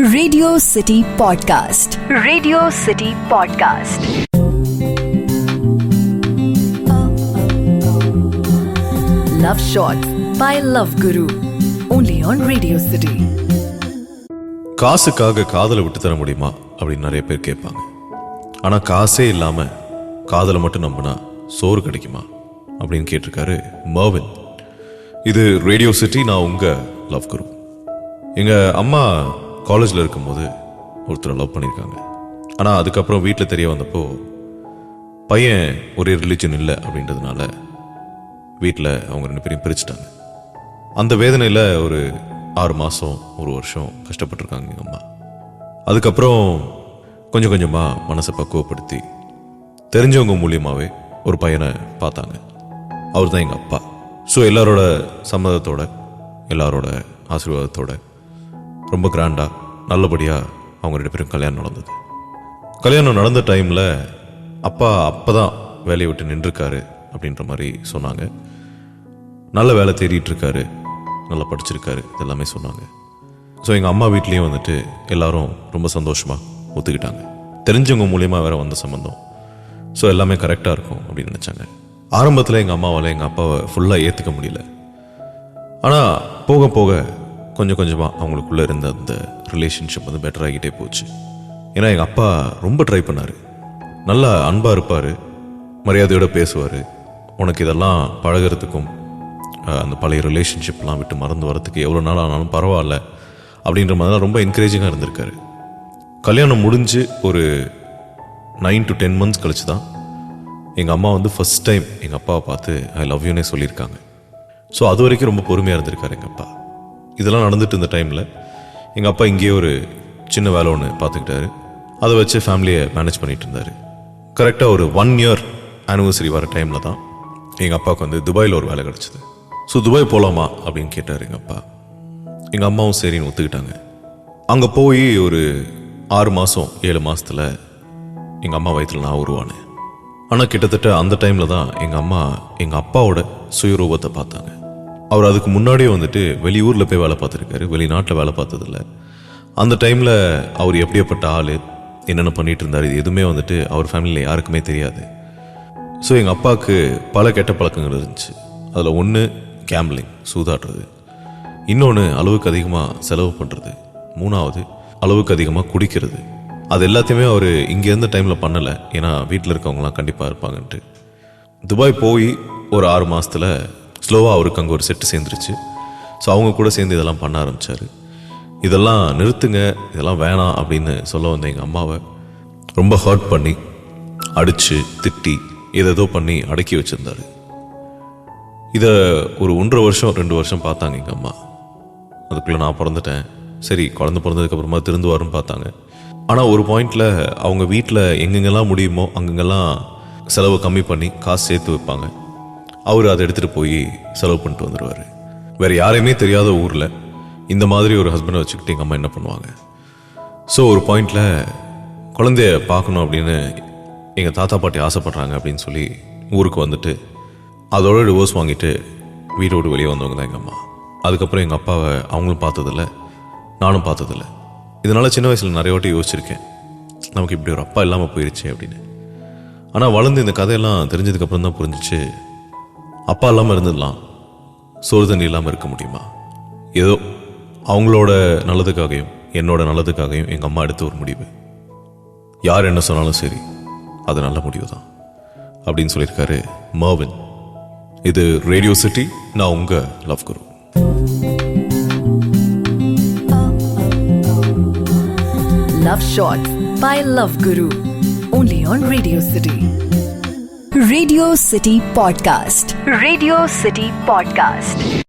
Radio City Podcast. Radio City Podcast. Love Shots by Love Guru. Only on Radio City. காசுக்காக காதலை விட்டு தர முடியுமா அப்படின்னு நிறைய பேர் கேட்பாங்க. ஆனால் காசே இல்லாமல் காதலை மட்டும் நம்பினா சோறு கிடைக்குமா அப்படின்னு கேட்டிருக்காரு மர்வின். இது ரேடியோ சிட்டி. நான் உங்கள் லவ் குரு. எங்கள் அம்மா காலேஜில் இருக்கும்போது ஒருத்தரை லவ் பண்ணியிருக்காங்க. ஆனால் அதுக்கப்புறம் வீட்டில் தெரிய வந்தப்போ பையன் ஒரே ரிலிஜன் இல்லை அப்படின்றதுனால வீட்டில் அவங்க 2 பேரையும் பிரிச்சுட்டாங்க. அந்த வேதனையில் ஒரு 6 மாதம் 1 வருஷம் கஷ்டப்பட்டுருக்காங்க எங்கள் அம்மா. அதுக்கப்புறம் கொஞ்சம் கொஞ்சமாக மனசை பக்குவப்படுத்தி தெரிஞ்சவங்க மூலியமாகவே ஒரு பையனை பார்த்தாங்க. அவர் தான் எங்கள் அப்பா. ஸோ எல்லாரோட சம்மதத்தோட, எல்லாரோட ஆசீர்வாதத்தோட ரொம்ப கிராண்டாக நல்லபடியாக அவங்க 2 பேரும் கல்யாணம் நடந்தது. கல்யாணம் நடந்த டைமில் அப்பா அப்போ தான் வேலையை விட்டு நின்றுருக்காரு அப்படின்ற மாதிரி சொன்னாங்க. நல்ல வேலை தேடிட்டு இருக்காரு, நல்லா படிச்சிருக்காரு, இதெல்லாமே சொன்னாங்க. ஸோ எங்கள் அம்மா வீட்லேயும் வந்துட்டு எல்லாரும் ரொம்ப சந்தோஷமாக ஒத்துக்கிட்டாங்க. தெரிஞ்சவங்க மூலியமாக வேற வந்த சம்மந்தம். ஸோ எல்லாமே கரெக்டாக இருக்கும் அப்படின்னு நினச்சாங்க. ஆரம்பத்தில் எங்கள் அம்மாவால் எங்கள் அப்பாவை ஃபுல்லாக ஏற்றுக்க முடியல. ஆனால் போக போக கொஞ்சம் கொஞ்சமாக அவங்களுக்குள்ளே இருந்த அந்த ரிலேஷன்ஷிப் வந்து பெட்டர் ஆகிட்டே போச்சு. ஏன்னா எங்கள் அப்பா ரொம்ப ட்ரை பண்ணார். நல்லா அன்பாக இருப்பார், மரியாதையோடு பேசுவார். உனக்கு இதெல்லாம் பழகிறதுக்கும் அந்த பழைய ரிலேஷன்ஷிப்லாம் விட்டு மறந்து வரத்துக்கு எவ்வளோ நாள் ஆனாலும் பரவாயில்ல அப்படின்ற மாதிரிலாம் ரொம்ப என்கரேஜிங்காக இருந்திருக்காரு. கல்யாணம் முடிஞ்சு ஒரு 9 to 10 months கழிச்சு தான் எங்கள் அம்மா வந்து ஃபர்ஸ்ட் டைம் எங்கள் அப்பாவை பார்த்து ஐ லவ் யூனே சொல்லியிருக்காங்க. ஸோ அது வரைக்கும் ரொம்ப பொறுமையாக இருந்திருக்காரு எங்கள் அப்பா. இதெல்லாம் நடந்துட்டு இருந்த டைமில் எங்கள் அப்பா இங்கேயே ஒரு சின்ன வேலை ஒன்று பார்த்துக்கிட்டாரு. அதை வச்சு ஃபேமிலியை மேனேஜ் பண்ணிட்டு இருந்தார். கரெக்டாக ஒரு 1 year ஆனிவர்சரி வர டைமில் தான் எங்கள் அப்பாவுக்கு வந்து துபாயில் ஒரு வேலை கிடச்சிது. ஸோ துபாய் போகலாமா அப்படின்னு கேட்டார் எங்கள் அப்பா. எங்கள் அம்மாவும் சரின்னு ஒத்துக்கிட்டாங்க. அங்கே போய் ஒரு 6 மாதம் 7 மாதத்தில் எங்கள் அம்மா வயிற்றில் நான் உருவானேன். ஆனால் கிட்டத்தட்ட அந்த டைமில் தான் எங்கள் அம்மா எங்கள் அப்பாவோட சுயரூபத்தை பார்த்தாங்க. அவர் அதுக்கு முன்னாடியே வந்துட்டு வெளியூரில் போய் வேலை பார்த்துருக்காரு, வெளிநாட்டில் வேலை பார்த்ததில்ல. அந்த டைமில் அவர் எப்படியாப்பட்ட ஆள், என்னென்ன பண்ணிட்டு இருந்தார், இது எதுவுமே வந்துட்டு அவர் ஃபேமிலியில் யாருக்குமே தெரியாது. ஸோ எங்கள் அப்பாவுக்கு பல கெட்ட பழக்கங்கள் இருந்துச்சு. அதில் ஒன்று கேம்பிளிங், சூதாடுறது. இன்னொன்று அளவுக்கு அதிகமாக செலவு பண்ணுறது. 3வது அளவுக்கு அதிகமாக குடிக்கிறது. அது எல்லாத்தையுமே அவர் இங்கே இருந்த டைமில் பண்ணலை, ஏன்னா வீட்டில் இருக்கவங்களாம் கண்டிப்பாக இருப்பாங்கன்ட்டு. துபாய் போய் ஒரு 6 மாதத்தில் ஸ்லோவாக அவருக்கு அங்கே ஒரு செட்டு சேர்ந்துருச்சு. ஸோ அவங்க கூட சேர்ந்து இதெல்லாம் பண்ண ஆரம்பித்தார். இதெல்லாம் நிறுத்துங்க, இதெல்லாம் வேணாம் அப்படின்னு சொல்ல வந்த எங்கள் அம்மாவை ரொம்ப ஹர்ட் பண்ணி அடித்து திட்டி ஏதேதோ பண்ணி அடக்கி வச்சுருந்தார். இதை ஒரு 1.5 வருஷம் 2 வருஷம் பார்த்தாங்க எங்கள் அம்மா. அதுக்குள்ளே நான் பிறந்துட்டேன், சரி குழந்தை பிறந்ததுக்கப்புறமா திருந்துவாருன்னு பார்த்தாங்க. ஆனால் ஒரு பாயிண்டில் அவங்க வீட்டில் எங்கெங்கெல்லாம் முடியுமோ அங்கெங்கெல்லாம் செலவு கம்மி பண்ணி காசு சேர்த்து வைப்பாங்க. அவர் அதை எடுத்துகிட்டு போய் செலவு பண்ணிட்டு வந்துடுவார். வேறு யாரையுமே தெரியாத ஊரில் இந்த மாதிரி ஒரு ஹஸ்பண்டை வச்சுக்கிட்டு எங்கள் அம்மா என்ன பண்ணுவாங்க. ஸோ ஒரு பாயிண்டில் குழந்தைய பார்க்கணும் அப்படின்னு எங்கள் தாத்தா பாட்டி ஆசைப்பட்றாங்க அப்படின்னு சொல்லி ஊருக்கு வந்துட்டு அதோட டிவோர்ஸ் வாங்கிட்டு வீட்டை விட்டு வெளியே வந்தவங்க தான் எங்கள் அம்மா. அதுக்கப்புறம் எங்கள் அப்பாவை அவங்களும் பார்த்ததில்ல, நானும் பார்த்ததில்ல. இதனால் சின்ன வயசில் நிறைய வாட்டி யோசிச்சிருக்கேன், நமக்கு இப்படி ஒரு அப்பா இல்லாமல் போயிடுச்சு அப்படின்னு. ஆனால் வளர்ந்து இந்த கதையெல்லாம் தெரிஞ்சதுக்கப்புறம் தான் புரிஞ்சிச்சு, அப்பா இல்லாமல் இருந்துடலாம், சோறு தண்ணி இல்லாமல் இருக்க முடியுமா. ஏதோ அவங்களோட நல்லதுக்காகவும் என்னோட நல்லதுக்காகவும் எங்கள் அம்மா எடுத்த ஒரு முடிவு. யார் என்ன சொன்னாலும் சரி, அது நல்ல முடிவு தான் அப்படின்னு சொல்லியிருக்காரு மர்வின். இது ரேடியோ சிட்டி. நான் உங்கள் love Guru. Love Shots by Love Guru. Only on Radio City. Radio City Podcast. Radio City Podcast.